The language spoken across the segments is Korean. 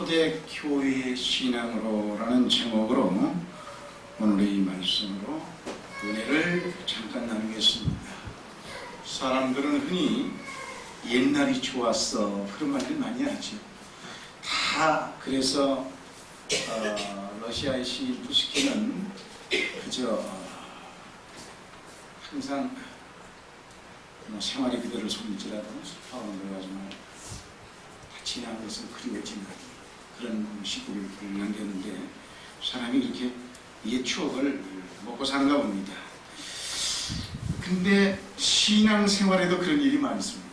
초대교회의 신앙으로라는 제목으로 오늘의 말씀으로 은혜를 잠깐 나누겠습니다. 사람들은 흔히 옛날이 좋았어 그런 말을 많이 하죠. 다 그래서 러시아의 시인 푸시킨은 그저 항상 생활이 그대로 속일지라도 슬퍼하는 걸 가지고 다 지난 것을 그리워지는 그런 시국을 남겼는데 사람이 이렇게 옛 추억을 먹고 사는가 봅니다. 근데 신앙생활에도 그런 일이 많습니다.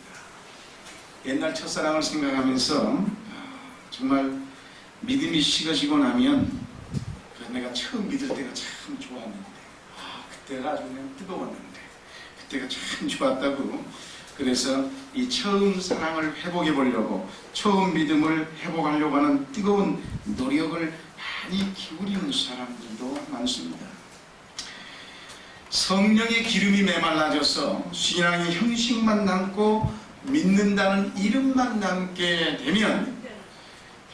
옛날 첫사랑을 생각하면서 정말 믿음이 식어지고 나면 내가 처음 믿을 때가 참 좋았는데 그때가 아주 그냥 뜨거웠는데 그때가 참 좋았다고. 그래서 이 처음 사랑을 회복해 보려고 처음 믿음을 회복하려고 하는 뜨거운 노력을 많이 기울이는 사람들도 많습니다. 성령의 기름이 메말라져서 신앙의 형식만 남고 믿는다는 이름만 남게 되면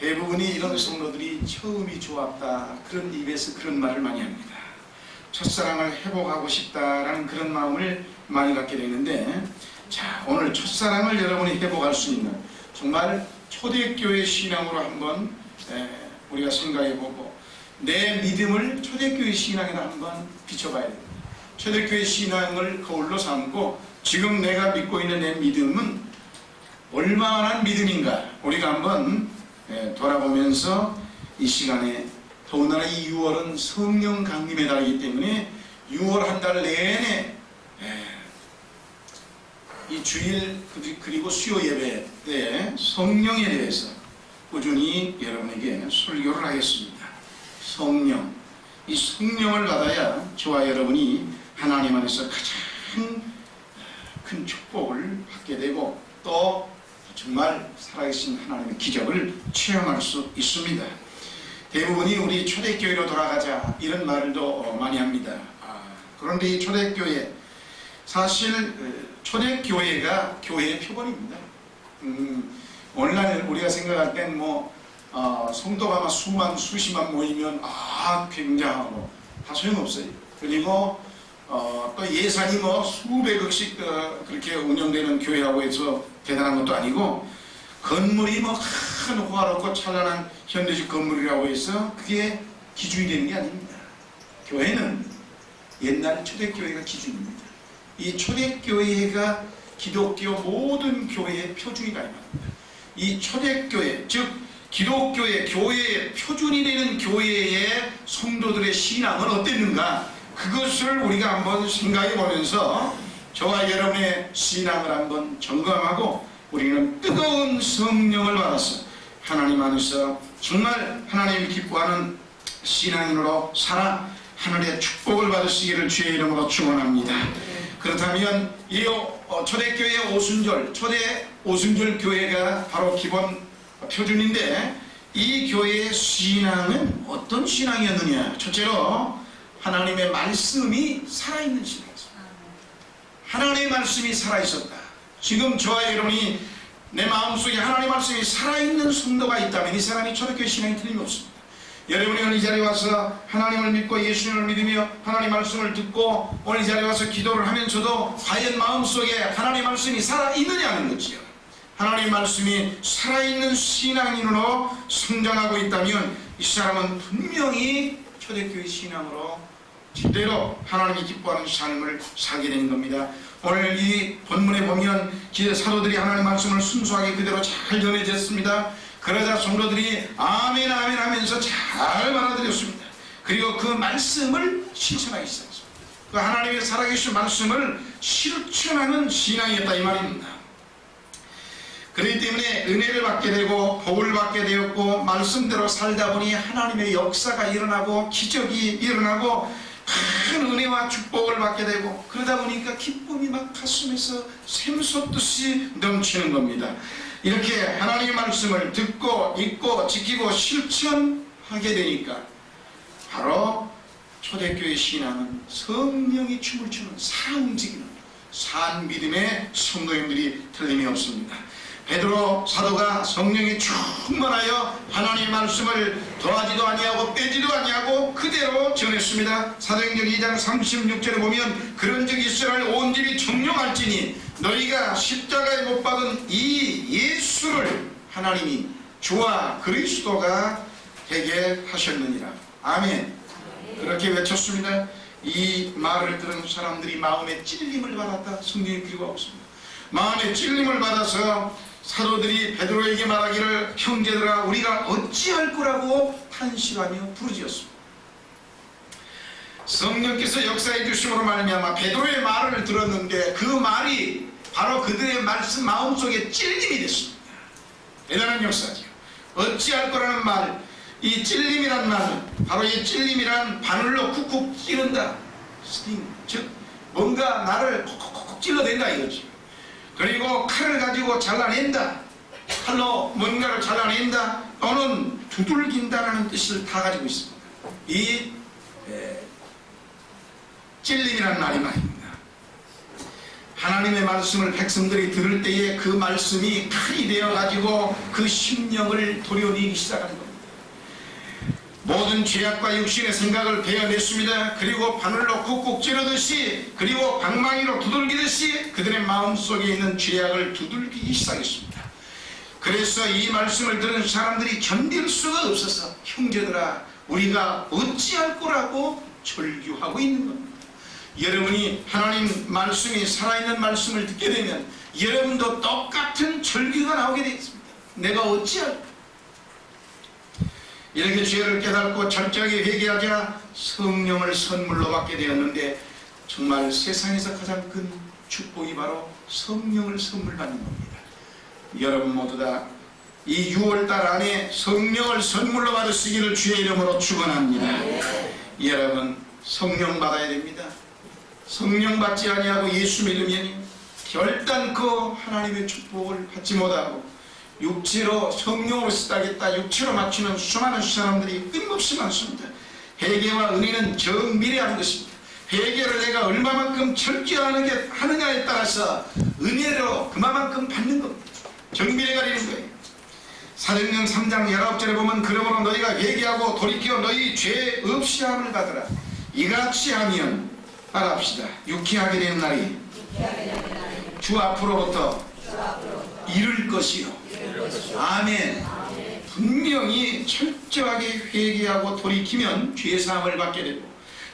대부분이 이런 성도들이 처음이 좋았다 그런 입에서 그런 말을 많이 합니다. 첫사랑을 회복하고 싶다라는 그런 마음을 많이 갖게 되는데, 자, 오늘 첫사랑을 여러분이 회복할 수 있는 정말 초대교회 신앙으로 한번 우리가 생각해보고 내 믿음을 초대교회 신앙에다 한번 비춰봐야 됩니다. 초대교회 신앙을 거울로 삼고 지금 내가 믿고 있는 내 믿음은 얼마나 믿음인가 우리가 한번 돌아보면서 이 시간에, 더군다나 이 6월은 성령 강림의 달이기 때문에 6월 한 달 내내 이 주일 그리고 수요 예배 때 성령에 대해서 꾸준히 여러분에게 설교를 하겠습니다. 성령, 이 성령을 받아야 저와 여러분이 하나님 안에서 가장 큰 축복을 받게 되고 또 정말 살아계신 하나님의 기적을 체험할 수 있습니다. 대부분이 우리 초대교회로 돌아가자 이런 말도 많이 합니다. 그런데 이 초대교회, 사실 초대교회가 교회의 표본입니다. 오늘날 우리가 생각할 땐 성도가 수십만 모이면 굉장하고 다 소용없어요. 그리고 또 예산이 수백억씩 그렇게 운영되는 교회라고 해서 대단한 것도 아니고, 건물이 큰 호화롭고 찬란한 현대식 건물이라고 해서 그게 기준이 되는 게 아닙니다. 교회는 옛날 초대교회가 기준입니다. 이 초대교회가 기독교 모든 교회의 표준이다 이 말입니다. 이 초대교회, 즉 기독교의 교회의 표준이 되는 교회의 성도들의 신앙은 어땠는가, 그것을 우리가 한번 생각해 보면서 저와 여러분의 신앙을 한번 점검하고 우리는 뜨거운 성령을 받아서 하나님 안에서 정말 하나님이 기뻐하는 신앙인으로 살아 하늘의 축복을 받으시기를 주의 이름으로 축원합니다. 그렇다면 이 초대교회 오순절, 초대 오순절 교회가 바로 기본 표준인데, 이 교회의 신앙은 어떤 신앙이었느냐? 첫째로 하나님의 말씀이 살아있는 신앙이었습니다. 하나님의 말씀이 살아있었다. 지금 저와 여러분이 내 마음속에 하나님의 말씀이 살아있는 성도가 있다면 이 사람이 초대교회 신앙이 틀림없습니다. 여러분이 오늘 이 자리에 와서 하나님을 믿고 예수님을 믿으며 하나님 말씀을 듣고 오늘 이 자리에 와서 기도를 하면서도 과연 마음속에 하나님 말씀이 살아있느냐 하는 거지요. 하나님 말씀이 살아있는 신앙인으로 성장하고 있다면 이 사람은 분명히 초대교회 신앙으로 제대로 하나님이 기뻐하는 삶을 살게 되는 겁니다. 오늘 이 본문에 보면 사도들이 하나님 말씀을 순수하게 그대로 잘 전해졌습니다. 그러자 성도들이 아멘 아멘 하면서 잘 받아들였습니다. 그리고 그 말씀을 실천하기 시작했습니다. 그 하나님의 살아계신 말씀을 실천하는 신앙이었다 이 말입니다. 그렇기 때문에 은혜를 받게 되고 복을 받게 되었고 말씀대로 살다 보니 하나님의 역사가 일어나고 기적이 일어나고 큰 은혜와 축복을 받게 되고 그러다 보니까 기쁨이 막 가슴에서 샘솟듯이 넘치는 겁니다. 이렇게 하나님의 말씀을 듣고 읽고 지키고 실천하게 되니까 바로 초대교회 신앙은 성령이 춤을 추는 살아 움직이는 산 믿음의 성도님들이 틀림이 없습니다. 베드로 사도가 성령이 충만하여 하나님의 말씀을 더하지도 아니하고 빼지도 아니하고 그대로 전했습니다. 사도행전 2장 36절에 보면 그런즉 이스라엘 온 집이 청령할지니 너희가 십자가에 못 박은 이 예수를 하나님이 주와 그리스도가 되게 하셨느니라. 아멘. 그렇게 외쳤습니다. 이 말을 들은 사람들이 마음에 찔림을 받았다. 성경에 필요가 없습니다. 마음에 찔림을 받아서 사도들이 베드로에게 말하기를 형제들아 우리가 어찌할 거라고 탄식하며 부르짖었습니다. 성령께서 역사해 주심으로 말미암아 베드로의 말을 들었는데 그 말이 바로 그들의 말씀 마음속에 찔림이 됐습니다. 대단한 역사죠. 어찌할 거라는 말, 이 찔림이란 말은 바로 이 찔림이란 바늘로 쿡쿡 찌른다. 스팅, 즉 뭔가 나를 콕콕콕 찔러댄다 이거지. 그리고 칼을 가지고 잘라낸다. 칼로 뭔가를 잘라낸다. 또는 두들긴다라는 뜻을 다 가지고 있습니다. 이 찔림이라는 말이 말입니다. 하나님의 말씀을 백성들이 들을 때에 그 말씀이 칼이 되어 가지고 그 심령을 도려내기 시작하는 겁니다. 모든 죄악과 육신의 생각을 베어냈습니다. 그리고 바늘로 쿡쿡 찌르듯이 그리고 방망이로 두들기듯이 그들의 마음속에 있는 죄악을 두들기기 시작했습니다. 그래서 이 말씀을 들은 사람들이 견딜 수가 없어서 형제들아 우리가 어찌할 거라고 절규하고 있는 겁니다. 여러분이 하나님 말씀이 살아있는 말씀을 듣게 되면 여러분도 똑같은 절규가 나오게 되겠습니다. 내가 어찌할 이렇게 죄를 깨닫고 철저하게 회개하자 성령을 선물로 받게 되었는데 정말 세상에서 가장 큰 축복이 바로 성령을 선물 받는 겁니다. 여러분 모두 다 이 6월달 안에 성령을 선물로 받으시기를 주의 이름으로 축원합니다. 여러분 성령 받아야 됩니다. 성령 받지 아니하고 예수 믿으면 결단코 하나님의 축복을 받지 못하고 육체로 성령으로 쓰다겠다 육체로 맞추는 수많은 사람들이 끊임없이 많습니다. 회개와 은혜는 정밀해하는 것입니다. 회개를 내가 얼마만큼 철저하게 하느냐에 따라서 은혜로 그만큼 받는 겁니다. 정밀해 가리는 거예요. 사도행전 3장 19절에 보면 그러므로 너희가 회개하고 돌이켜 너희 죄 없이 함을 받으라. 이같이 하면 따라합시다. 유쾌하게 되는 날이 주 앞으로부터 이를 것이요. 아멘. 분명히 철저하게 회개하고 돌이키면 죄사함을 받게 되고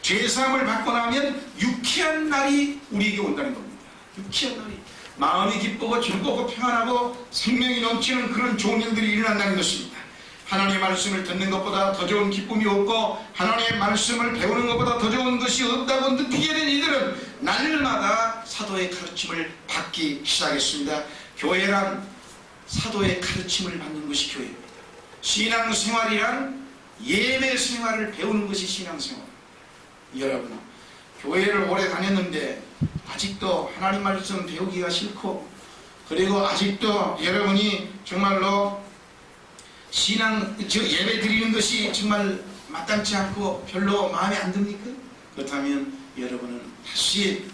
죄사함을 받고 나면 유쾌한 날이 우리에게 온다는 겁니다. 유쾌한 날이 마음이 기쁘고 즐겁고 평안하고 생명이 넘치는 그런 좋은 일들이 일어난다는 것입니다. 하나님의 말씀을 듣는 것보다 더 좋은 기쁨이 없고 하나님의 말씀을 배우는 것보다 더 좋은 것이 없다고 느끼게 된 이들은 날마다 사도의 가르침을 받기 시작했습니다. 교회란 사도의 가르침을 받는 것이 교회입니다. 신앙생활이란 예배 생활을 배우는 것이 신앙생활입니다. 여러분 교회를 오래 다녔는데 아직도 하나님 말씀 배우기가 싫고 그리고 아직도 여러분이 정말로 예배 드리는 것이 정말 마땅치 않고 별로 마음에 안 듭니까? 그렇다면 여러분은 다시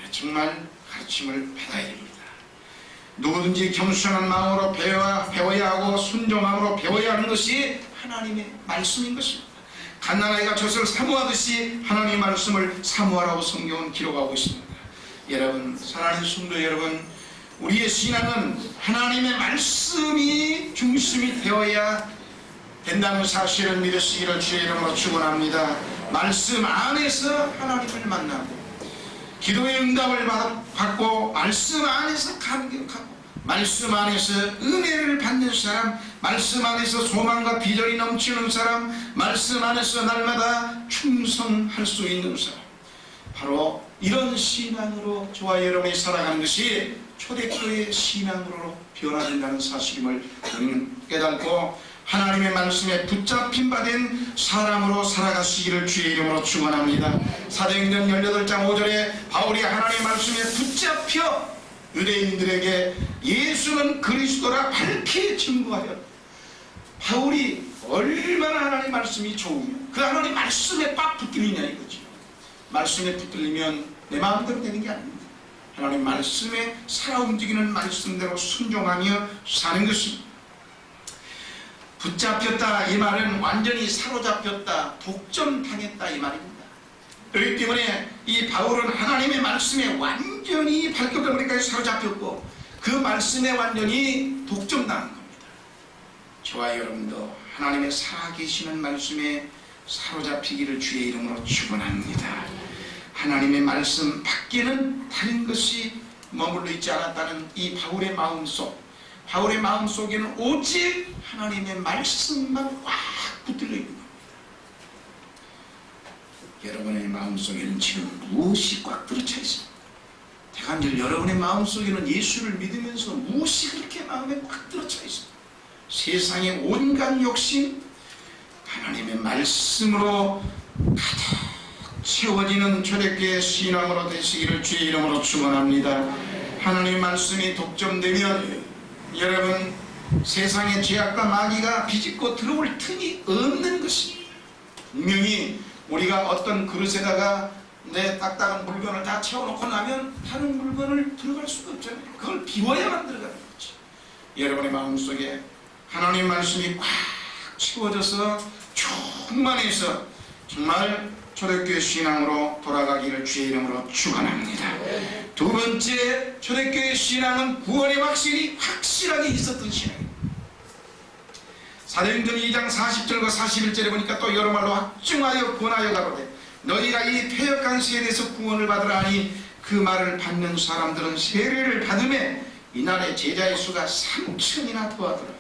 정말 가르침을 받아야 됩니다. 누구든지 겸손한 마음으로 배워야 하고 순종함으로 배워야 하는 것이 하나님의 말씀인 것입니다. 갓난아이가 젖을 사모하듯이 하나님의 말씀을 사모하라고 성경은 기록하고 있습니다. 여러분 사랑하는 성도 여러분 우리의 신앙은 하나님의 말씀이 중심이 되어야 된다는 사실을 믿으시기를 주의 이름으로 축원합니다. 말씀 안에서 하나님을 만나고 기도의 응답을 받고 말씀 안에서 감격하고 말씀 안에서 은혜를 받는 사람, 말씀 안에서 소망과 비전이 넘치는 사람, 말씀 안에서 날마다 충성할 수 있는 사람, 바로 이런 신앙으로 저와 여러분이 살아가는 것이 초대교회의 신앙으로 변화된다는 사실임을 우리는 깨닫고 하나님의 말씀에 붙잡힌 바 된 사람으로 살아가시기를 주의 이름으로 축원합니다. 사도행전 18장 5절에 바울이 하나님의 말씀에 붙잡혀 유대인들에게 예수는 그리스도라 밝히 증거하여, 바울이 얼마나 하나님의 말씀이 좋으면 그 하나님의 말씀에 빡 붙들리냐 이거죠. 말씀에 붙들리면 내 마음대로 되는 게 아닙니다. 하나님 말씀에 살아 움직이는 말씀대로 순종하며 사는 것입니다. 붙잡혔다 이 말은 완전히 사로잡혔다, 독점당했다 이 말입니다. 그렇기 때문에 이 바울은 하나님의 말씀에 완전히 발끝머리까지 사로잡혔고 그 말씀에 완전히 독점당한 겁니다. 저와 여러분도 하나님의 살아계시는 말씀에 사로잡히기를 주의 이름으로 축원합니다. 하나님의 말씀 밖에는 다른 것이 머물러 있지 않았다는 이 바울의 마음속에는 오직 하나님의 말씀만 꽉 붙들려 있는 겁니다. 여러분의 마음속에는 지금 무엇이 꽉 들어차 있습니다. 대간절 여러분의 마음속에는 예수를 믿으면서 무엇이 그렇게 마음에 꽉 들어차 있습니다. 세상의 온갖 욕심, 하나님의 말씀으로 가득 채워지는 초대교회 신앙으로 되시기를 주의 이름으로 축원합니다. 하나님의 말씀이 독점되면 여러분 세상의 죄악과 마귀가 비집고 들어올 틈이 없는 것입니다. 분명히 우리가 어떤 그릇에다가 내 딱딱한 물건을 다 채워놓고 나면 다른 물건을 들어갈 수가 없잖아요. 그걸 비워야만 들어가는 거죠. 여러분의 마음속에 하나님의 말씀이 꽉 채워져서 충만해서 정말 초대교회 신앙으로 돌아가기를 주의 이름으로 축원합니다. 두 번째, 초대교회 신앙은 구원의 확실하게 있었던 신앙입니다. 사도행전 2장 40절과 41절에 보니까 또 여러 말로 확증하여 권하여 가로되 너희가 이 패역한 세대에서 구원을 받으라 하니 그 말을 받는 사람들은 세례를 받음에 이날의 제자의 수가 3,000이나 더하더라.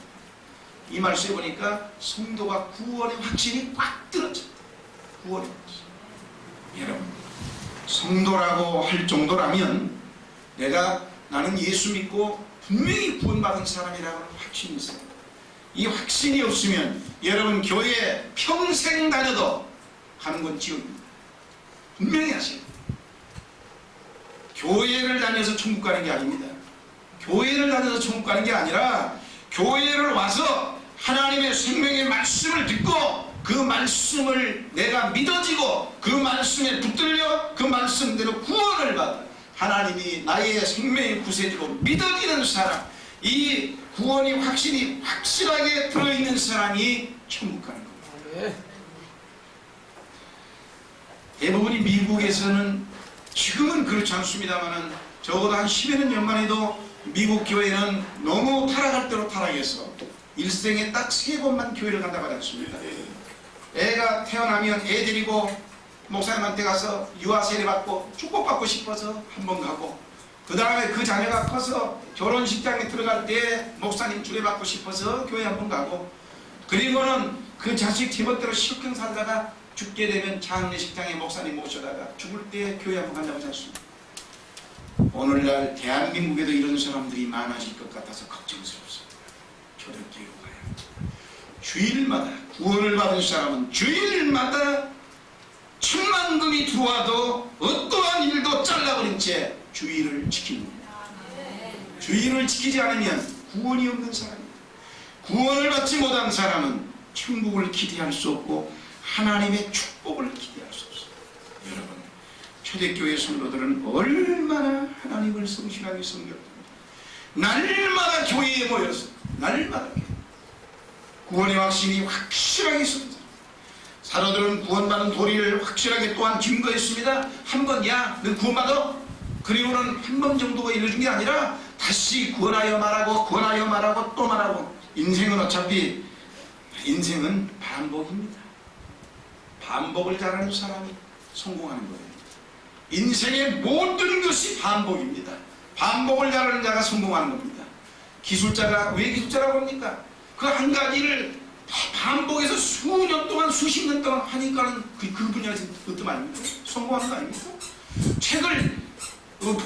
이 말씀에 보니까 성도가 구원의 확신이 꽉 들었죠. 구원의 확신. 여러분, 성도라고 할 정도라면 나는 예수 믿고 분명히 구원받은 사람이라고 확신이 있어요. 이 확신이 없으면 여러분 교회에 평생 다녀도 가는 건 지옥입니다. 분명히 하세요. 교회를 다녀서 천국 가는 게 아닙니다. 교회를 다녀서 천국 가는 게 아니라 교회를 와서 하나님의 생명의 말씀을 듣고 그 말씀을 내가 믿어지고 그 말씀에 붙들려 그 말씀대로 구원을 받아 하나님이 나의 생명의 구세주로 믿어지는 사람, 이 구원의 확신이 확실하게 들어있는 사람이 천국 가는 겁니다. 대부분이 미국에서는 지금은 그렇지 않습니다만 적어도 한 10여 년만 해도 미국 교회는 너무 타락할 대로 타락해서 일생에 딱 3번만 교회를 간다고 하지 않습니까? 애가 태어나면 애 데리고 목사님한테 가서 유아 세례 받고 축복받고 싶어서 한 번 가고, 그 다음에 그 자녀가 커서 결혼식장에 들어갈 때 목사님 주례받고 싶어서 교회 한 번 가고, 그리고는 그 자식 제멋대로 실컷 살다가 죽게 되면 장례식장에 목사님 모셔다가 죽을 때 교회 한 번 간다고 하지 않습니까? 오늘날 대한민국에도 이런 사람들이 많아질 것 같아서 걱정스럽습니다. 초대교회로 가야 합니다. 주일마다 구원을 받은 사람은 주일마다 10,000금이 들어와도 어떠한 일도 잘라버린 채 주일을 지킵니다. 주일을 지키지 않으면 구원이 없는 사람입니다. 구원을 받지 못한 사람은 천국을 기대할 수 없고 하나님의 축복을 기대할 수 없습니다. 여러분, 초대교회 성도들은 얼마나 하나님을 성실하게 섬겼습니까? 날마다 교회에 모여서 날마다 구원의 확신이 확실하게 있습니다. 사도들은 구원받은 도리를 확실하게 또한 증거했습니다. 한 번, 야, 너 구원받아? 그리고는 한 번 정도가 이루어진 게 아니라 다시 구원하여 말하고 또 말하고. 인생은 어차피 인생은 반복입니다. 반복을 잘하는 사람이 성공하는 거예요. 인생의 모든 것이 반복입니다. 반복을 잘하는 자가 성공하는 겁니다. 기술자가 왜 기술자라고 합니까? 그 한 가지를 반복해서 수년 동안 수십 년 동안 하니까는 그 분야에서 그 뜻 아닙니까? 성공하는 거 아닙니까? 책을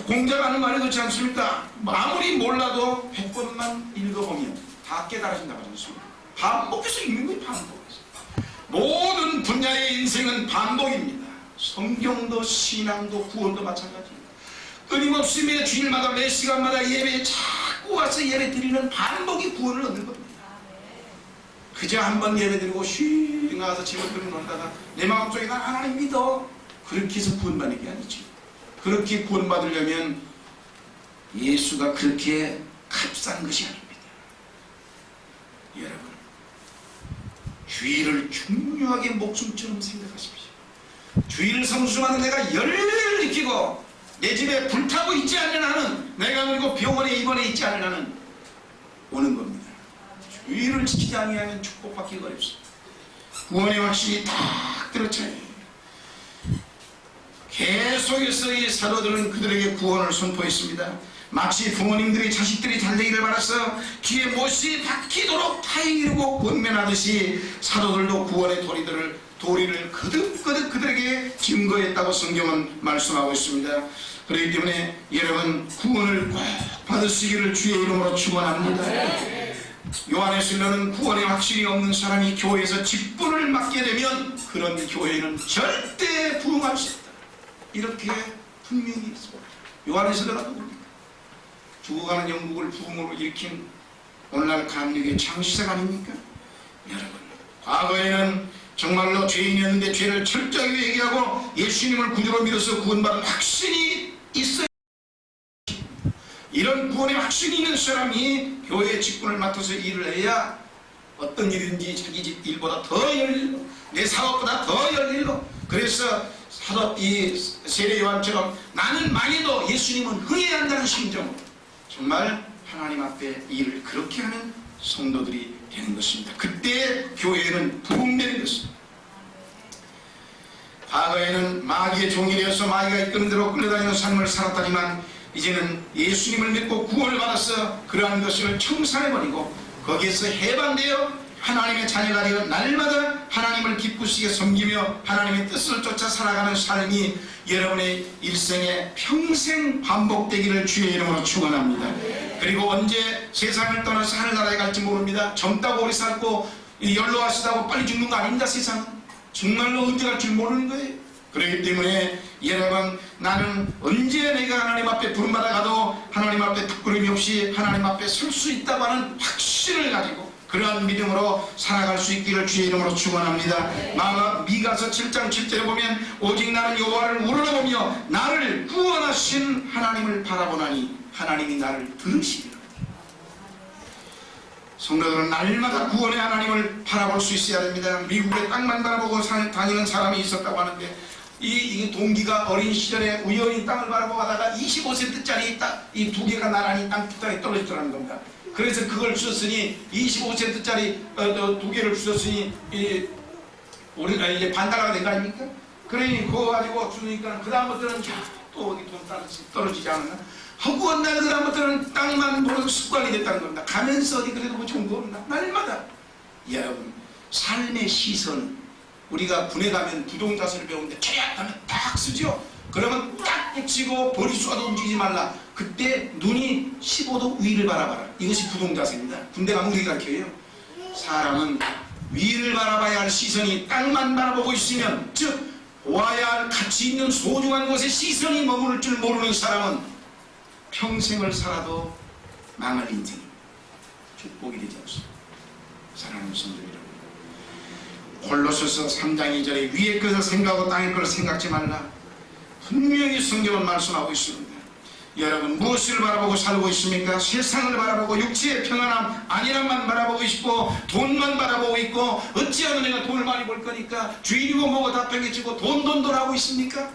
공자가 하는 말이 그렇지 않습니까? 아무리 몰라도 100번만 읽어보면 다 깨달아진다고 하지 않습니까? 반복해서 읽는 거예요. 반복해서. 모든 분야의 인생은 반복입니다. 성경도 신앙도 구원도 마찬가지입니다. 끊임없이 매 주일마다 매 시간마다 예배에 자꾸 와서 예배 드리는 반복이 구원을 얻는 겁니다. 그저 한번 예배 드리고 쉬 나가서 집에 들어놓다가 내 마음속에 난 하나님 믿어, 그렇게 해서 구원받는 게 아니지. 그렇게 구원받으려면 예수가 그렇게 값싼 것이 아닙니다. 여러분, 주일을 중요하게 목숨처럼 생각하십시오. 주일을 성수하는 내가 열을 느끼고 내 집에 불타고 있지 않는 한은, 내가 그리고 병원에 입원해 있지 않는 한은 오는 겁니다. 주일을 지키지 않으면 축복받기가 어렵습니다. 구원의 확신이 딱 들어차요. 계속해서 이 사도들은 그들에게 구원을 선포했습니다. 마치 부모님들이 자식들이 잘되기를 바라서 귀에 못이 박히도록 타이르고 권면하듯이 사도들도 구원의 도리를 거듭거듭 그들에게 증거했다고 성경은 말씀하고 있습니다. 그렇기 때문에 여러분, 구원을 꼭 받으시기를 주의 이름으로 축원합니다. 요한에서는 구원의 확신이 없는 사람이 교회에서 직분을 맡게 되면 그런 교회는 절대 부흥할 수 없다, 이렇게 분명히 있습니다. 요한에서가 누굽니까? 죽어가는 영국을 부흥으로 일으킨 오늘날 감리교의 창시자가 아닙니까? 여러분, 과거에는 정말로 죄인이었는데 죄를 철저하게 회개하고 예수님을 구주로 믿어서 구원받은 확신이 있어야, 이런 구원의 확신이 있는 사람이 교회의 직분을 맡아서 일을 해야 어떤 일인지 자기 집 일보다 더 열일로, 내 사업보다 더 열일로. 그래서 사도 이 세례 요한처럼 나는 망해도 예수님은 흥해야 한다는 심정으로 정말 하나님 앞에 일을 그렇게 하는 성도들이 되는 것입니다. 그때 교회는 부흥되는 것입니다. 과거에는 마귀의 종이 되어서 마귀가 이끄는 대로 끌려다니는 삶을 살았다지만 이제는 예수님을 믿고 구원을 받아서 그러한 것을 청산해버리고 거기에서 해방되어 하나님의 자녀가 되어 날마다 하나님을 기쁘시게 섬기며 하나님의 뜻을 쫓아 살아가는 삶이 여러분의 일생에 평생 반복되기를 주의 이름으로 축원합니다. 그리고 언제 세상을 떠나서 하늘나라에 갈지 모릅니다. 젊다고 오래 살고 연로하시다고 빨리 죽는 거 아닙니다. 세상은 정말로 언제 갈 줄 모르는 거예요. 그렇기 때문에 여러분, 나는 언제 내가 하나님 앞에 부름받아 가도 하나님 앞에 부끄러움이 없이 하나님 앞에 설 수 있다고 하는 확신을 가지고 그러한 믿음으로 살아갈 수 있기를 주의 이름으로 축원합니다. 미가서 7장 7절에 보면 오직 나는 여호와를 우러러보며 나를 구원하신 하나님을 바라보나니 하나님이 나를 들으시리라. 성도들은 날마다 구원의 하나님을 바라볼 수 있어야 됩니다. 미국의 땅만 바라보고 다니는 사람이 있었다고 하는데 이 동기가 어린 시절에 우연히 땅을 바라보고 가다가 25센트짜리 이 두 개가 나란히 땅에 떨어졌다는 겁니다. 그래서 그걸 주셨으니 25센트짜리 두 개를 주셨으니 우리가 이제 반달화가 된 거 아닙니까? 그러니 그거 가지고 주니까 그 다음부터는 또 어디 돈 떨어지지 않았나? 하고 날 그 다음부터는 땅만 보는 습관이 됐다는 겁니다. 가면서 어디 그래도 뭐 좋은 거 없나? 날마다. 여러분, 삶의 시선, 우리가 군에 가면 부동자세를 배우는데 쫙 하면 딱 쓰죠. 그러면 딱 붙이고 머리 쏘아도 움직이지 말라. 그때 눈이 15도 위를 바라봐라. 이것이 부동자세입니다. 군대 가면 우리 가르쳐요. 사람은 위를 바라봐야 할 시선이 땅만 바라보고 있으면, 즉 보아야 할 가치 있는 소중한 곳에 시선이 머무를 줄 모르는 사람은 평생을 살아도 망할 인생입니다. 축복이 되지 않습니다. 사랑하는 성도 여러분, 골로새서 3장 2절에 위의 것을 생각하고 땅의 것을 생각지 말라. 분명히 성경은 말씀하고 있습니다. 여러분, 무엇을 바라보고 살고 있습니까? 세상을 바라보고 육체의 평안함 안일함만 바라보고 있고 돈만 바라보고 있고 어찌하면 내가 돈을 많이 벌 거니까 주인이고 뭐고 다 팽개치고 돈 하고 있습니까?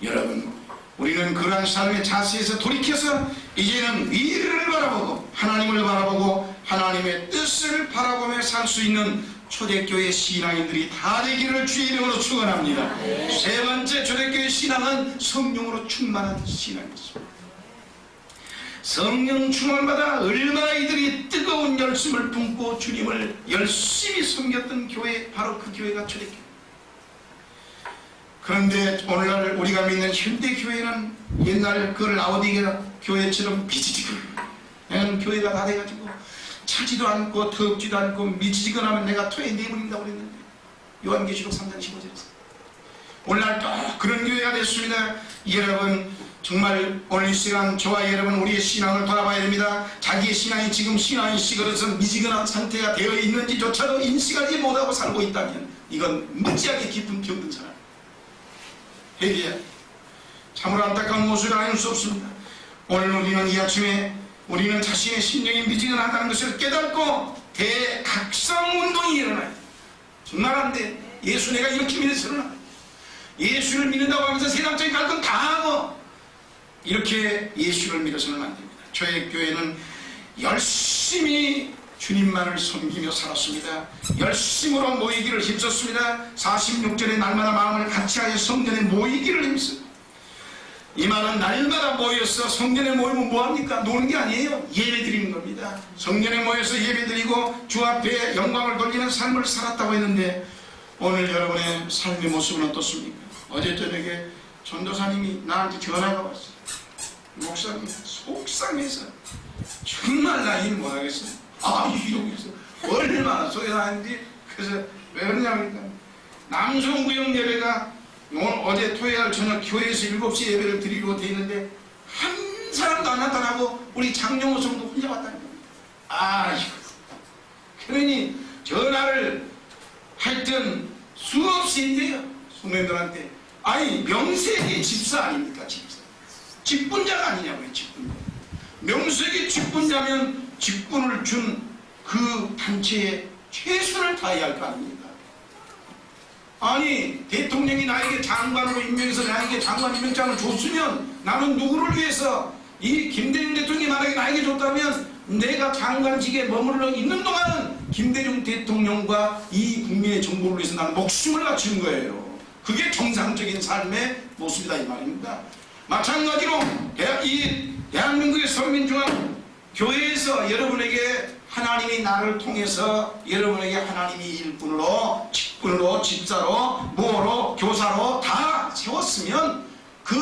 여러분, 우리는 그러한 삶의 자세에서 돌이켜서 이제는 위를 바라보고 하나님을 바라보고 하나님의 뜻을 바라보며 살 수 있는 초대교회 신앙인들이 다 되기를 주의 이름으로 축원합니다. 세 번째, 초대교회 신앙은 성령으로 충만한 신앙이었습니다. 성령 충만을 받아 얼마나 이들이 뜨거운 열심을 품고 주님을 열심히 섬겼던 교회, 바로 그 교회가 초대교회. 그런데 오늘날 우리가 믿는 현대교회는 옛날 그 라오디게아 교회처럼 미지직한 교회가 다 돼가지고 차지도 않고 더럽지도 않고 미지직하면 내가 토에 내버린다고 그랬는데 요한계시록 3장 15절에서 오늘날 또 그런 교회가 됐습니다. 여러분 정말 오늘 이 시간 저와 여러분 우리의 신앙을 돌아봐야 됩니다. 자기의 신앙이 지금 신앙인식으로서 미지근한 상태가 되어 있는지조차도 인식하지 못하고 살고 있다면 이건 무지하게 깊은 병든 사람 회개해야 참으로 안타까운 모습을 아닐 수 없습니다. 오늘 우리는 이 아침에 우리는 자신의 심령이 미지근하다는 것을 깨닫고 대각성운동이 일어나요. 정말 안 돼. 예수 내가 이렇게 믿어서는 안 돼. 예수를 믿는다고 하면서 세상적인 갈등 다 하고 이렇게 예수를 믿어서는 안 됩니다. 저희 교회는 열심히 주님만을 섬기며 살았습니다. 열심으로 모이기를 힘썼습니다. 46절에 날마다 마음을 같이하여 성전에 모이기를 힘썼습니다. 이 말은 날마다 모여서 성전에 모이면 뭐합니까? 노는 게 아니에요. 예배 드리는 겁니다. 성전에 모여서 예배 드리고 주 앞에 영광을 돌리는 삶을 살았다고 했는데 오늘 여러분의 삶의 모습은 어떻습니까? 어제 저녁에 전도사님이 나한테 전화가 왔어요. 목사님 속상해서 정말 나 일 못하겠어요. 이러면서 얼마나 속이 나는지. 그래서 왜 그러냐니까 남성구역 예배가 어제 토요일 저녁 교회에서 7시 예배를 드리고 돼 있는데 한 사람도 안 나타나고 우리 장영호 성도 혼자 왔다는 겁니다. 그러니 전화를 하여튼 수없이 했대요. 성도님들한테. 명색이 집사 아닙니까? 집사. 직분자가 아니냐고요. 직분자. 명색이 직분자면 직분을 준 그 단체에 최선을 다해야 할 거 아닙니까? 대통령이 나에게 장관으로 임명해서 나에게 장관 임명장을 줬으면 나는 누구를 위해서 이 김대중 대통령이 만약에 나에게 줬다면 내가 장관직에 머물러 있는 동안은 김대중 대통령과 이 국민의 정부를 위해서 나는 목숨을 바치는 거예요. 그게 정상적인 삶의 모습이다 이 말입니다. 마찬가지로 이 대한민국의 서민중앙 교회에서 여러분에게 하나님이 나를 통해서 여러분에게 하나님이 일꾼으로 직분으로 집사로 무어로 교사로 다 세웠으면 그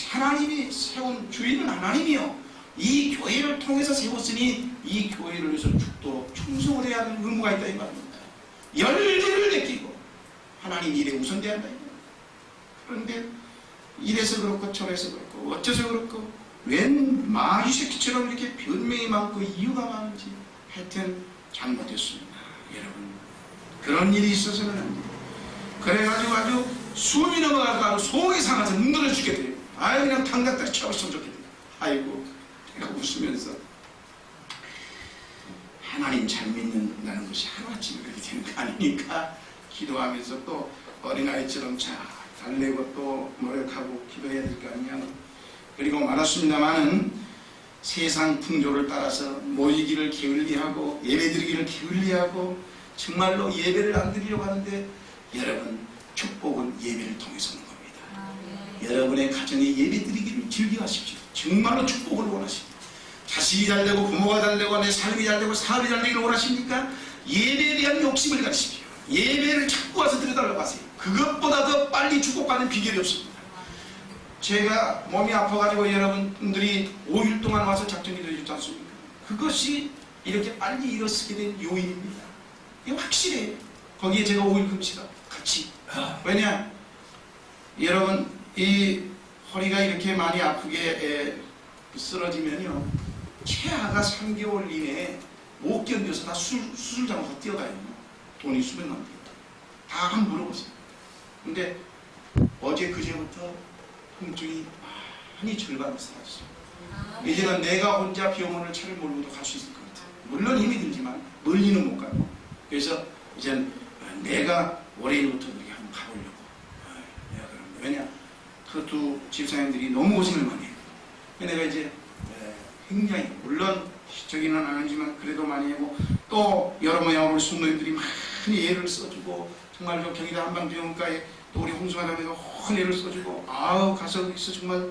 하나님이 세운 주인은 하나님이요 이 교회를 통해서 세웠으니 이 교회를 위해서 죽도록 충성을 해야 하는 의무가 있다 이 말입니다. 열의를 느끼고 하나님 일에 우선돼야 한다 이 말입니다. 그런데 이래서 그렇고 저래서 그렇고 어째서 그렇고 웬 마귀새끼처럼 이렇게 변명이 많고 이유가 많은지 하여튼 잘못했습니다. 여러분 그런 일이 있어서는 안 돼요. 그래가지고 아주 숨이 넘어가서 속이 상해서 눈들어 죽게 돼요. 그냥 당닥다리 쳐봤으면 좋겠다. 내가 웃으면서 하나님 잘 믿는다는 것이 하루아침에 그렇게 되는 거 아니니까 기도하면서 또 어린아이처럼 잘 달래고 또 노력하고 기도해야 될 거 아니냐. 그리고 말았습니다마는 세상 풍조를 따라서 모이기를 게을리하고 예배드리기를 게을리하고 정말로 예배를 안 드리려고 하는데 여러분 축복은 예배를 통해서 오는 겁니다. 여러분의 가정에 예배드리기를 즐겨하십시오. 정말로 축복을 원하십니다. 자식이 잘되고 부모가 잘되고 내 삶이 잘되고 사업이 잘되기를 원하십니까? 예배에 대한 욕심을 가지십시오. 예배를 찾고 와서 드려달라고 하세요. 그것보다 더 빨리 축복받는 비결이 없습니다. 제가 몸이 아파가지고 여러분들이 5일 동안 와서 작전기도 해주지 않습니까? 그것이 이렇게 빨리 일어서게 된 요인입니다. 이게 확실해요. 거기에 제가 5일 금시가 같이. 왜냐? 여러분 이 허리가 이렇게 많이 아프게 쓰러지면요 최하가 3개월 이내에 못 견뎌서 다 수술장으로 다 뛰어가요. 돈이 수백만 원. 다 한번 물어보세요. 근데 어제 그제부터 통증이 많이 절반을 사라졌어요. 이제는 내가 혼자 병원을 차를 몰고도 갈 수 있을 것 같아요. 물론 힘이 들지만 멀리는 못 가고. 그래서 이제 내가 월요일부터 여기 한번 가보려고. 왜냐? 그 두 집사님들이 너무 고생을 많이 해요. 내가 이제 굉장히 물론 저기는 안 하지만 그래도 많이 하고 또 여러 모양으로 성도님들이 많이 애를 써주고 정말로 경기도 한방병원가에 또 우리 홍수마담에도 헌 애를 써주고 가서 있어 정말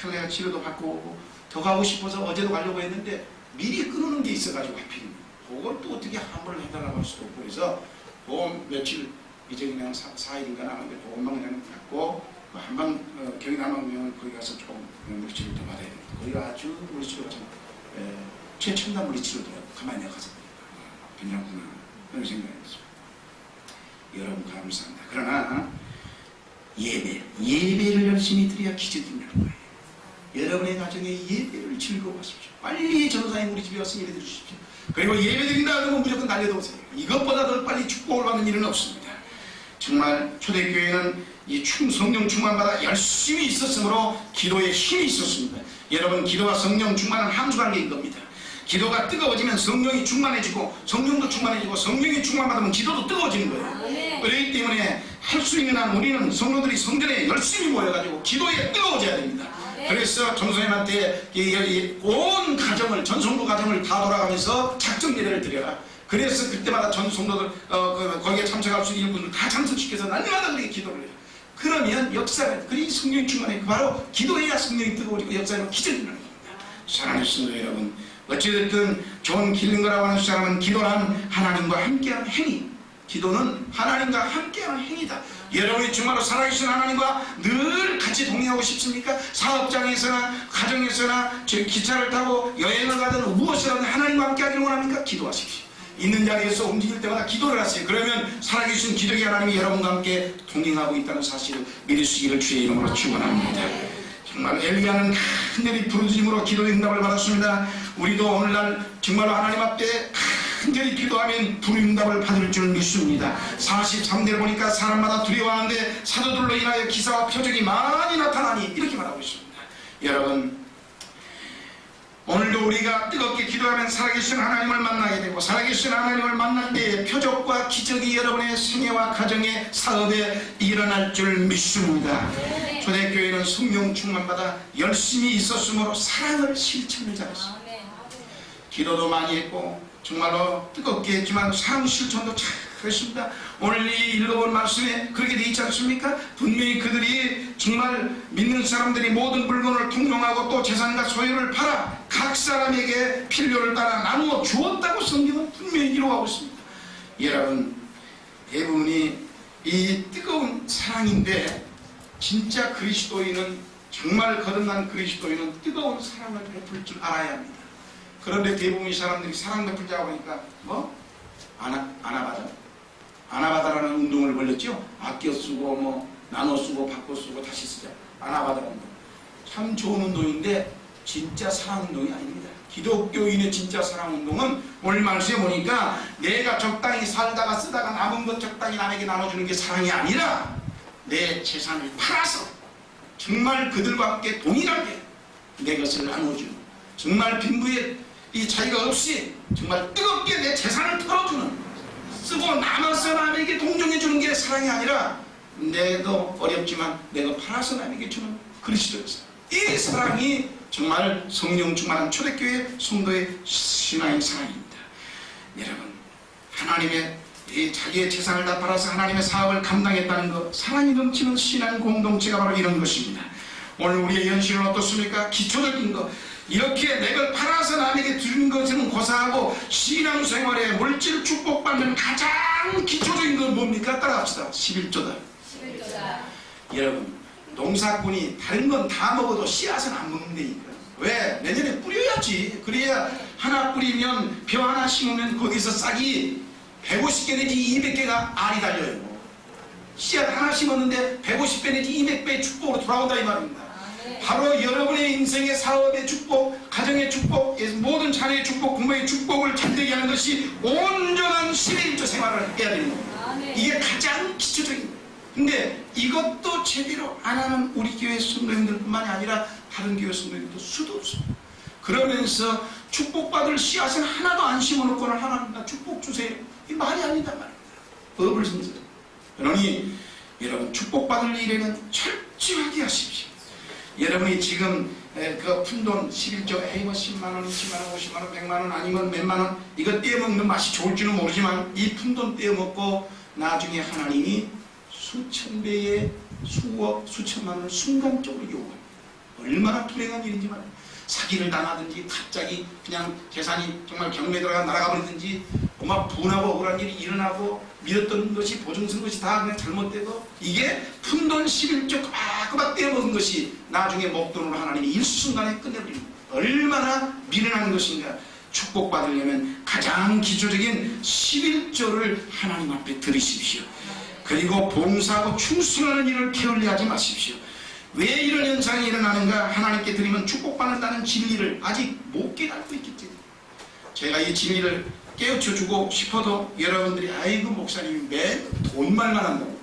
잘 내가 치료도 받고 오고 더 가고 싶어서 어제도 가려고 했는데 미리 끊는 게 있어가지고 하필 그걸 또 어떻게 함부로 해달라고 할 수도 없고 그래서 며칠 이제 그냥 4일인가 남았는데 조금만 그냥 갖고 한번 경이 남으면 거기 가서 조금 물리치료를 더 받아야 됩니다. 거기가 아주 물리치료가 좀 최첨단 물리치료더라고. 가만히 가서 괜찮구나 그런 생각이 있습니다. 여러분 감사합니다. 그러나 예배를 열심히 드려야 기적이 있는 거예요. 여러분의 가정에 예배를 즐거워하십시오. 빨리 전도사님 우리 집에 와서 예배 드리십시오. 그리고 예배 드린다 그러면 무조건 달려오세요. 이것보다 더 빨리 축복을 받는 일은 없습니다. 정말 초대교회는 이 성령 충만받아 열심히 있었으므로 기도에 힘이 있었습니다. 여러분 기도와 성령 충만은 함수관계인 겁니다. 기도가 뜨거워지면 성령이 충만해지고 성령도 충만해지고 성령이 충만받으면 기도도 뜨거워지는 거예요. 그렇기 때문에 할 수 있는 한 우리는 성도들이 성전에 열심히 모여가지고 기도에 뜨거워져야 됩니다. 그래서 전도사님한테 온 가정을 전성도 가정을 다 돌아가면서 작정 예배를 드려라. 그래서 그때마다 전 성도들 거기에 참석할 수 있는 분들 다 참석시켜서 날마다 그렇게 기도를 해요. 그러면 역사가 그리 성령이 충만해. 바로 기도해야 성령이 뜨거워지고 역사는 기적이 나는 겁니다. 사랑하는 성도 여러분, 어찌됐든 존 길링거라고 하는 사람은 기도는 하나님과 함께하는 행위, 기도는 하나님과 함께하는 행위다. 여러분이 정말로 살아계신 하나님과 늘 같이 동행하고 싶습니까? 사업장에서나 가정에서나 기차를 타고 여행을 가든 무엇을 하든 하나님과 함께하기를 원합니까? 기도하십시오. 있는 자리에서 움직일 때마다 기도를 하세요. 그러면 살아계신 기적의 하나님이 여러분과 함께 동행하고 있다는 사실을 믿으시기를 주의 이름으로 축원합니다. 정말 엘리야는 간절히 부르짖음으로 기도의 응답을 받았습니다. 우리도 오늘날 정말 하나님 앞에 간절히 기도하면 부름답을 받을 줄 믿습니다. 43대를 보니까 사람마다 두려워하는데 사도들로 인하여 기사와 표적이 많이 나타나니 이렇게 말하고 있습니다. 여러분 오늘도 우리가 뜨겁게 기도하면 살아계신 하나님을 만나게 되고 살아계신 하나님을 만날 때에 표적과 기적이 여러분의 생애와 가정의 사업에 일어날 줄 믿습니다. 초대교회는 성령 충만받아 열심히 있었으므로 사랑을 실천을 잘했습니다. 기도도 많이 했고 정말로 뜨겁게 했지만 사랑 실천도 잘했습니다. 오늘 이 읽어본 말씀에 그렇게 되어 있지 않습니까? 분명히 그들이 정말 믿는 사람들이 모든 물건을 통용하고 또 재산과 소유를 팔아 각 사람에게 필요를 따라 나누어 주었다고 성경은 분명히 기록하고 있습니다. 여러분 대부분이 이 뜨거운 사랑인데 진짜 그리스도인은 정말 거듭난 그리스도인은 뜨거운 사랑을 베풀 줄 알아야 합니다. 그런데 대부분의 사람들이 사랑 베풀자고 하니까 아나바다라는 운동을 벌렸죠. 아껴 쓰고 나눠 쓰고 바꿔 쓰고 다시 쓰자. 아나바다 운동. 참 좋은 운동인데 진짜 사랑 운동이 아닙니다. 기독교인의 진짜 사랑 운동은 오늘 말씀에 보니까 내가 적당히 살다가 쓰다가 남은 것 적당히 남에게 나눠주는 게 사랑이 아니라 내 재산을 팔아서 정말 그들과 함께 동일하게 내 것을 나눠주는 정말 빈부에 이 차이가 없이 정말 뜨겁게 내 재산을 털어주는 쓰고 남아서 남에게 동정해주는 게 사랑이 아니라 내도 어렵지만 내가 팔아서 남에게 주는 그리스도였어요. 이 사랑이 정말 성령 충만한 초대교회 성도의 신앙의 사랑입니다. 여러분 하나님의 이 자기의 재산을 다 팔아서 하나님의 사업을 감당했다는 것 사랑이 넘치는 신앙 공동체가 바로 이런 것입니다. 오늘 우리의 현실은 어떻습니까? 기초적인 것 이렇게 내가 팔아서 남에게 주는 것은 고사하고 신앙생활에 물질 축복받는 가장 기초적인 건 뭡니까? 따라합시다. 11조다. 여러분 농사꾼이 다른 건 다 먹어도 씨앗은 안 먹는다니까. 왜? 내년에 뿌려야지. 그래야 하나 뿌리면 벼 하나 심으면 거기서 싹이 150개 내지 200개가 알이 달려요. 씨앗 하나 심었는데 150배 내지 200배의 축복으로 돌아온다 이 말입니다. 바로 여러분의 인생의 사업의 축복, 가정의 축복, 모든 자녀의 축복, 부모의 축복을 잠들게 하는 것이 온전한 11조 생활을 해야 되는 겁니다. 이게 가장 기초적인 거예요. 근데 이것도 제대로 안 하는 우리 교회 성도님들뿐만이 아니라 다른 교회 성도님들도 수도 없습니다. 그러면서 축복받을 씨앗은 하나도 안 심어놓고는 하나님 축복 주세요. 이 말이 아니다 말입니다. 법을 섬세요. 그러니 여러분 축복받을 일에는 철저하게 하십시오. 여러분이 지금 그 푼돈 11조 에이 10만원, 20만원, 50만원, 100만원 아니면 몇만원 이거 떼어먹는 맛이 좋을지는 모르지만 이 푼돈 떼어먹고 나중에 하나님이 수천 배의 수억, 수천만원을 순간적으로 요구합니다. 얼마나 불행한 일인지 말이에요. 사기를 당하든지 갑자기 그냥 재산이 정말 경매에 들어가 날아가 버리든지 막 분하고 억울한 일이 일어나고 믿었던 것이 보증선 것이 다 그냥 잘못되고 이게 푼돈 11조 꼬박꼬박 떼어먹은 것이 나중에 목돈으로 하나님이 일순간에 끝내버립니다. 얼마나 미련한 것인가. 축복받으려면 가장 기초적인 11조를 하나님 앞에 드리십시오. 그리고 봉사하고 충성하는 일을 게을리 하지 마십시오. 왜 이런 현상이 일어나는가? 하나님께 드리면 축복받는다는 진리를 아직 못 깨닫고 있기 때문에 제가 이 진리를 깨우쳐주고 싶어도 여러분들이 아이고 목사님이 매일 돈말만 한다고.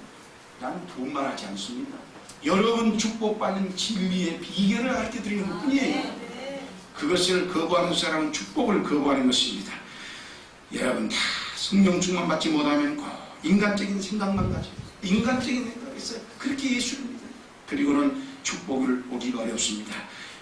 난 돈말 하지 않습니다. 여러분 축복받는 진리의 비결을 알게 드리는 것 뿐이에요. 그것을 거부하는 사람은 축복을 거부하는 것입니다. 여러분 다 성령 충만 받지 못하면 인간적인 생각만 가지고 인간적인 생각에서 그렇게 예수를 믿어요. 그리고는 축복을 오기가 어렵습니다.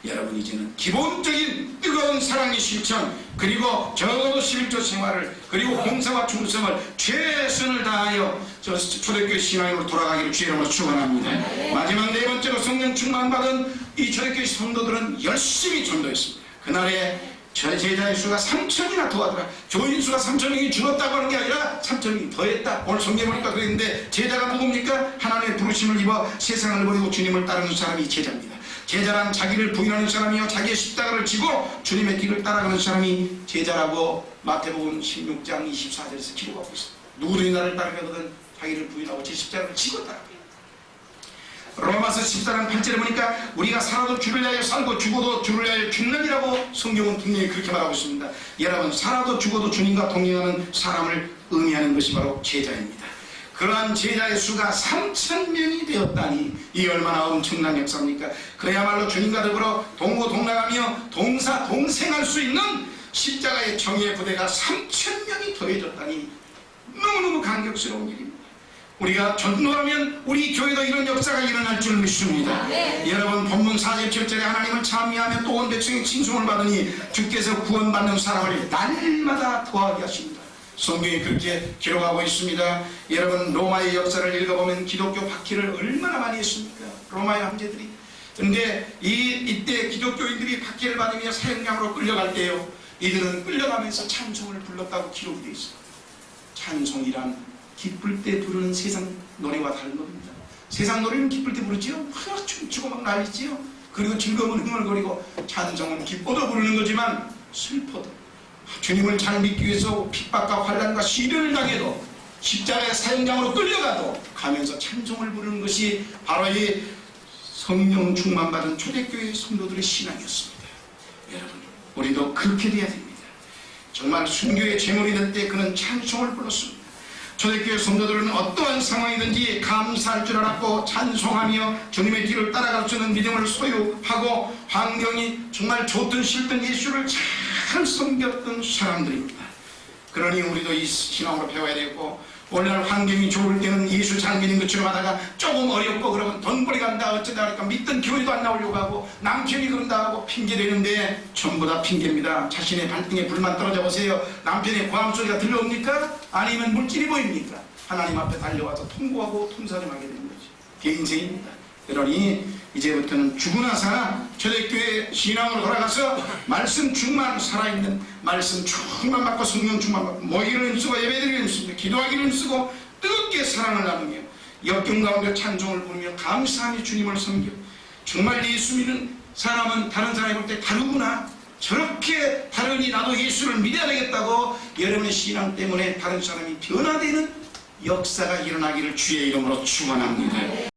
여러분 이제는 기본적인 뜨거운 사랑의 실천 그리고 적어도 11조 생활을 그리고 봉사와 충성을 최선을 다하여 초대교회 신앙으로 돌아가기를 주의 이름으로 축원합니다. 마지막 네 번째로 성령 충만받은 이 초대교회 성도들은 열심히 전도했습니다. 그날에 제자의 수가 3,000이나 더하더라. 교인 수가 3,000명이 줄었다고 하는 게 아니라 3,000명이 더했다. 오늘 성경에 보니까 그랬는데 제자가 누굽니까? 하나님의 부르심을 입어 세상을 버리고 주님을 따르는 사람이 제자입니다. 제자란 자기를 부인하는 사람이요 자기의 십자가를 지고 주님의 길을 따라가는 사람이 제자라고 마태복음 16장 24절에서 기록하고 있습니다. 누구든지 나를 따르거든 자기를 부인하고 제 십자가를 지고 따라갑니다. 로마서 14장 8절에 보니까 우리가 살아도 주를 위하여 살고 죽어도 주를 위하여 죽느니라고 성경은 분명히 그렇게 말하고 있습니다. 여러분 살아도 죽어도 주님과 동행하는 사람을 의미하는 것이 바로 제자입니다. 그러한 제자의 수가 3,000명이 되었다니 이 얼마나 엄청난 역사입니까? 그야말로 주님과 더불어 동고동락하며 동생할 수 있는 십자가의 정의의 부대가 3,000명이 더해졌다니 너무너무 감격스러운 일입니다. 우리가 전도하면 우리 교회도 이런 역사가 일어날 줄 믿습니다. 여러분 본문 47절에 하나님을 찬미하며 또 온 백성의 칭송을 받으니 주께서 구원받는 사람을 날마다 더하게 하십니다. 성경이 그렇게 기록하고 있습니다. 여러분 로마의 역사를 읽어보면 기독교 박해를 얼마나 많이 했습니까? 로마의 황제들이. 그런데 이때 기독교인들이 박해를 받으며 사형장으로 끌려갈 때요 이들은 끌려가면서 찬송을 불렀다고 기록이 되어 있어요. 찬송이란 기쁠 때 부르는 세상 노래와 다른 겁니다. 세상 노래는 기쁠 때 부르지요. 막 춤추고 막 난리지요. 그리고 즐거움은 흥얼거리고 찬송은 기뻐도 부르는 거지만 슬퍼도 주님을 잘 믿기 위해서 핍박과 환난과 시련을 당해도 십자가의 사형장으로 끌려가도 가면서 찬송을 부르는 것이 바로 이 성령 충만받은 초대교회 성도들의 신앙이었습니다. 여러분 우리도 그렇게 돼야 됩니다. 정말 순교의 제물이 될 때 그는 찬송을 불렀습니다. 초대교회 성도들은 어떠한 상황이든지 감사할 줄 알았고 찬송하며 주님의 길을 따라갈 수 있는 믿음을 소유하고 환경이 정말 좋든 싫든 예수를 잘 섬겼던 사람들입니다. 그러니 우리도 이 신앙으로 배워야 되고 오늘날 환경이 좋을 때는 예수 잘 믿는 것처럼 하다가 조금 어렵고 그러면 돈벌이 간다 어쩌다 하니까 믿던 교회도 안 나오려고 하고 남편이 그런다 하고 핑계대는데 전부 다 핑계입니다. 자신의 발등에 불만 떨어져 보세요. 남편의 고함 소리가 들려옵니까? 아니면 물질이 보입니까? 하나님 앞에 달려와서 통고하고 통사림하게 되는 거죠. 그게 인생입니다. 그러니 이제부터는 죽으나 사나 초대교회 신앙으로 돌아가서 말씀 충만 살아있는 말씀 충만 받고 성령 충만 받고 모이기를 힘쓰고 예배드리기를 힘씁니다. 기도하기를 힘쓰고 뜨겁게 사랑을 나누며 역경 가운데 찬송을 부르며 감사하며 주님을 섬겨 정말 예수 믿는 사람은 다른 사람이 볼 때 다르구나 저렇게 다르니 나도 예수를 믿어야 되겠다고 여러분의 신앙 때문에 다른 사람이 변화되는 역사가 일어나기를 주의 이름으로 축원합니다.